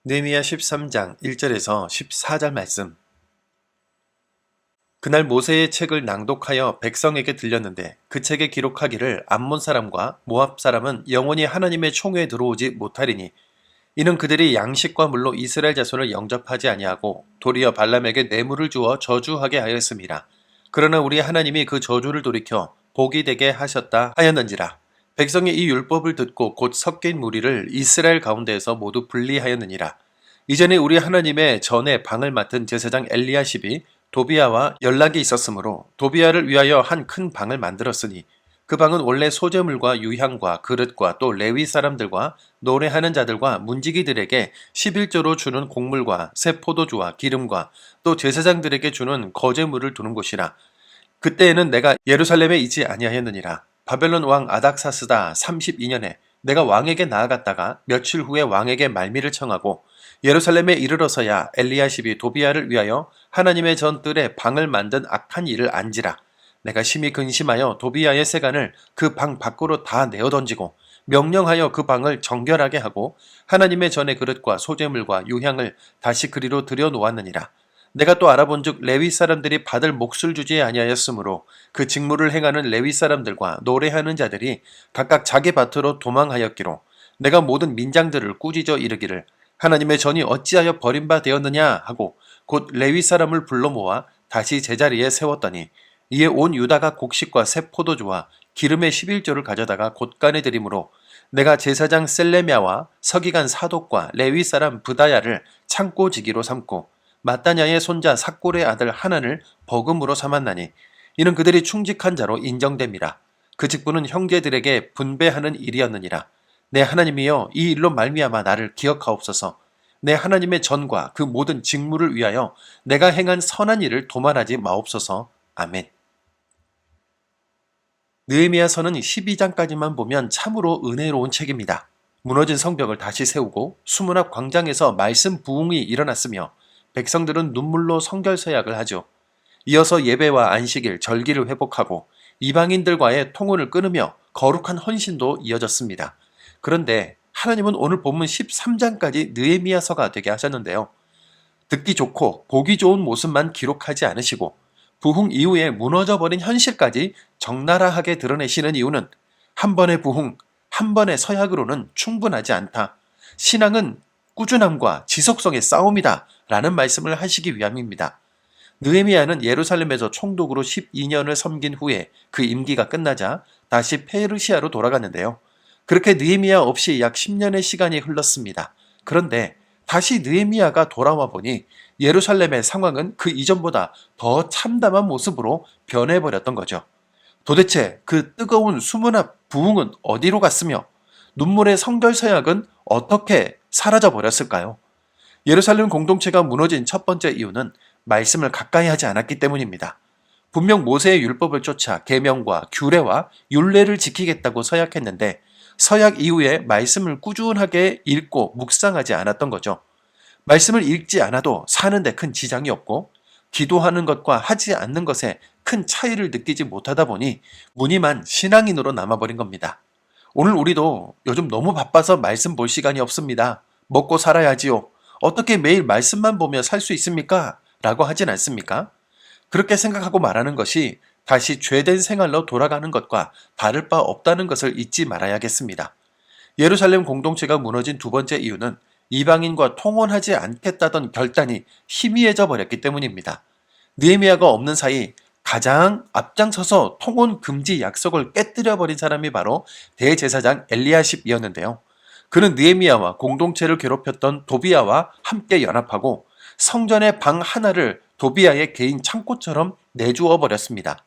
느헤미야 13장 1절에서 14절 말씀. 그날 모세의 책을 낭독하여 백성에게 들렸는데 그 책에 기록하기를 암몬 사람과 모압 사람은 영원히 하나님의 총회에 들어오지 못하리니 이는 그들이 양식과 물로 이스라엘 자손을 영접하지 아니하고 도리어 발람에게 뇌물을 주어 저주하게 하였음이라. 그러나 우리 하나님이 그 저주를 돌이켜 복이 되게 하셨다 하였는지라. 백성이 이 율법을 듣고 곧 섞인 무리를 이스라엘 가운데에서 모두 분리하였느니라. 이전에 우리 하나님의 전에 방을 맡은 제사장 엘리야십이 도비아와 연락이 있었으므로 도비아를 위하여 한 큰 방을 만들었으니 그 방은 원래 소재물과 유향과 그릇과 또 레위 사람들과 노래하는 자들과 문지기들에게 11조로 주는 곡물과 새 포도주와 기름과 또 제사장들에게 주는 거제물을 두는 곳이라. 그때에는 내가 예루살렘에 있지 아니하였느니라. 바벨론 왕 아닥사스다 32년에 내가 왕에게 나아갔다가 며칠 후에 왕에게 말미를 청하고 예루살렘에 이르러서야 엘리야십이 도비아를 위하여 하나님의 전뜰에 방을 만든 악한 일을 안지라. 내가 심히 근심하여 도비아의 세간을 그 방 밖으로 다 내어 던지고 명령하여 그 방을 정결하게 하고 하나님의 전의 그릇과 소재물과 유향을 다시 그리로 들여 놓았느니라. 내가 또 알아본즉 레위 사람들이 받을 몫을 주지 아니하였으므로 그 직무를 행하는 레위 사람들과 노래하는 자들이 각각 자기 밭으로 도망하였기로 내가 모든 민장들을 꾸짖어 이르기를 하나님의 전이 어찌하여 버림바 되었느냐 하고 곧 레위 사람을 불러 모아 다시 제자리에 세웠더니 이에 온 유다가 곡식과 새 포도주와 기름의 11조를 가져다가 곳간에 드림으로 내가 제사장 셀레미야와 서기관 사독과 레위 사람 브다야를 창고지기로 삼고 마따냐의 손자 삭골의 아들 하나를 버금으로 삼았나니 이는 그들이 충직한 자로 인정됨이라. 그 직분은 형제들에게 분배하는 일이었느니라. 내 하나님이여 이 일로 말미암아 나를 기억하옵소서. 내 하나님의 전과 그 모든 직무를 위하여 내가 행한 선한 일을 도말하지 마옵소서. 아멘. 느헤미야서는 12장까지만 보면 참으로 은혜로운 책입니다. 무너진 성벽을 다시 세우고 수문 앞 광장에서 말씀 부흥이 일어났으며 백성들은 눈물로 성결서약을 하죠. 이어서 예배와 안식일, 절기를 회복하고 이방인들과의 통혼을 끊으며 거룩한 헌신도 이어졌습니다. 그런데 하나님은 오늘 본문 13장까지 느헤미야서가 되게 하셨는데요. 듣기 좋고 보기 좋은 모습만 기록하지 않으시고 부흥 이후에 무너져버린 현실까지 적나라하게 드러내시는 이유는 한 번의 부흥, 한 번의 서약으로는 충분하지 않다. 신앙은 꾸준함과 지속성의 싸움이다 라는 말씀을 하시기 위함입니다. 느헤미야는 예루살렘에서 총독으로 12년을 섬긴 후에 그 임기가 끝나자 다시 페르시아로 돌아갔는데요. 그렇게 느헤미야 없이 약 10년의 시간이 흘렀습니다. 그런데 다시 느헤미야가 돌아와 보니 예루살렘의 상황은 그 이전보다 더 참담한 모습으로 변해버렸던 거죠. 도대체 그 뜨거운 수문 앞 부흥은 어디로 갔으며 눈물의 성결서약은 어떻게 사라져 버렸을까요? 예루살렘 공동체가 무너진 첫 번째 이유는 말씀을 가까이 하지 않았기 때문입니다. 분명 모세의 율법을 쫓아 계명과 규례와 율례를 지키겠다고 서약했는데 서약 이후에 말씀을 꾸준하게 읽고 묵상하지 않았던 거죠. 말씀을 읽지 않아도 사는데 큰 지장이 없고 기도하는 것과 하지 않는 것에 큰 차이를 느끼지 못하다 보니 무늬만 신앙인으로 남아버린 겁니다. 오늘 우리도 요즘 너무 바빠서 말씀 볼 시간이 없습니다. 먹고 살아야지요. 어떻게 매일 말씀만 보며 살 수 있습니까? 라고 하진 않습니까? 그렇게 생각하고 말하는 것이 다시 죄된 생활로 돌아가는 것과 다를 바 없다는 것을 잊지 말아야겠습니다. 예루살렘 공동체가 무너진 두 번째 이유는 이방인과 통혼하지 않겠다던 결단이 희미해져 버렸기 때문입니다. 느헤미야가 없는 사이 가장 앞장서서 통혼 금지 약속을 깨뜨려 버린 사람이 바로 대제사장 엘리야십이었는데요. 그는 느헤미야와 공동체를 괴롭혔던 도비아와 함께 연합하고 성전의 방 하나를 도비아의 개인 창고처럼 내주어 버렸습니다.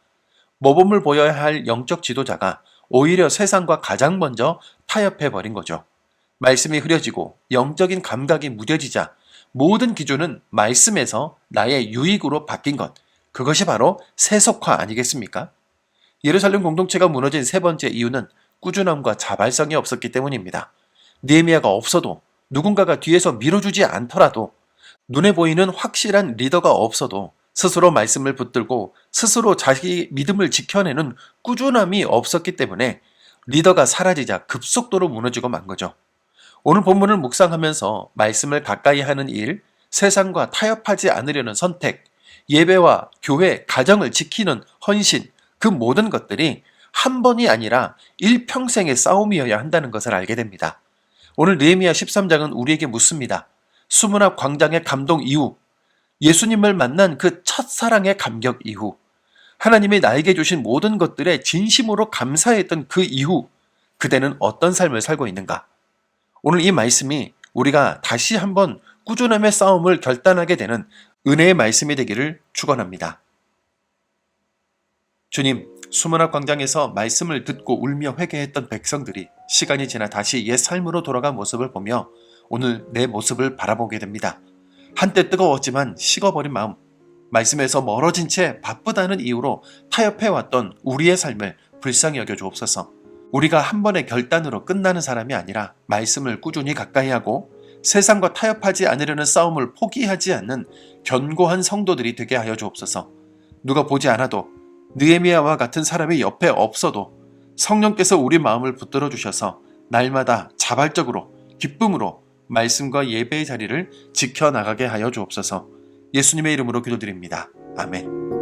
모범을 보여야 할 영적 지도자가 오히려 세상과 가장 먼저 타협해 버린 거죠. 말씀이 흐려지고 영적인 감각이 무뎌지자 모든 기준은 말씀에서 나의 유익으로 바뀐 것, 그것이 바로 세속화 아니겠습니까? 예루살렘 공동체가 무너진 세 번째 이유는 꾸준함과 자발성이 없었기 때문입니다. 느헤미야가 없어도 누군가가 뒤에서 밀어주지 않더라도 눈에 보이는 확실한 리더가 없어도 스스로 말씀을 붙들고 스스로 자기 믿음을 지켜내는 꾸준함이 없었기 때문에 리더가 사라지자 급속도로 무너지고 만 거죠. 오늘 본문을 묵상하면서 말씀을 가까이 하는 일, 세상과 타협하지 않으려는 선택, 예배와 교회, 가정을 지키는 헌신, 그 모든 것들이 한 번이 아니라 일평생의 싸움이어야 한다는 것을 알게 됩니다. 오늘 느헤미야 13장은 우리에게 묻습니다. 수문학 광장의 감동 이후, 예수님을 만난 그 첫사랑의 감격 이후, 하나님이 나에게 주신 모든 것들에 진심으로 감사했던 그 이후, 그대는 어떤 삶을 살고 있는가? 오늘 이 말씀이 우리가 다시 한번 꾸준함의 싸움을 결단하게 되는 은혜의 말씀이 되기를 축원합니다. 주님, 수문학 광장에서 말씀을 듣고 울며 회개했던 백성들이 시간이 지나 다시 옛 삶으로 돌아간 모습을 보며 오늘 내 모습을 바라보게 됩니다. 한때 뜨거웠지만 식어버린 마음, 말씀에서 멀어진 채 바쁘다는 이유로 타협해왔던 우리의 삶을 불쌍히 여겨 주옵소서. 우리가 한 번의 결단으로 끝나는 사람이 아니라 말씀을 꾸준히 가까이 하고 세상과 타협하지 않으려는 싸움을 포기하지 않는 견고한 성도들이 되게 하여 주옵소서. 누가 보지 않아도 느헤미야와 같은 사람이 옆에 없어도 성령께서 우리 마음을 붙들어 주셔서 날마다 자발적으로 기쁨으로 말씀과 예배의 자리를 지켜나가게 하여 주옵소서. 예수님의 이름으로 기도드립니다. 아멘.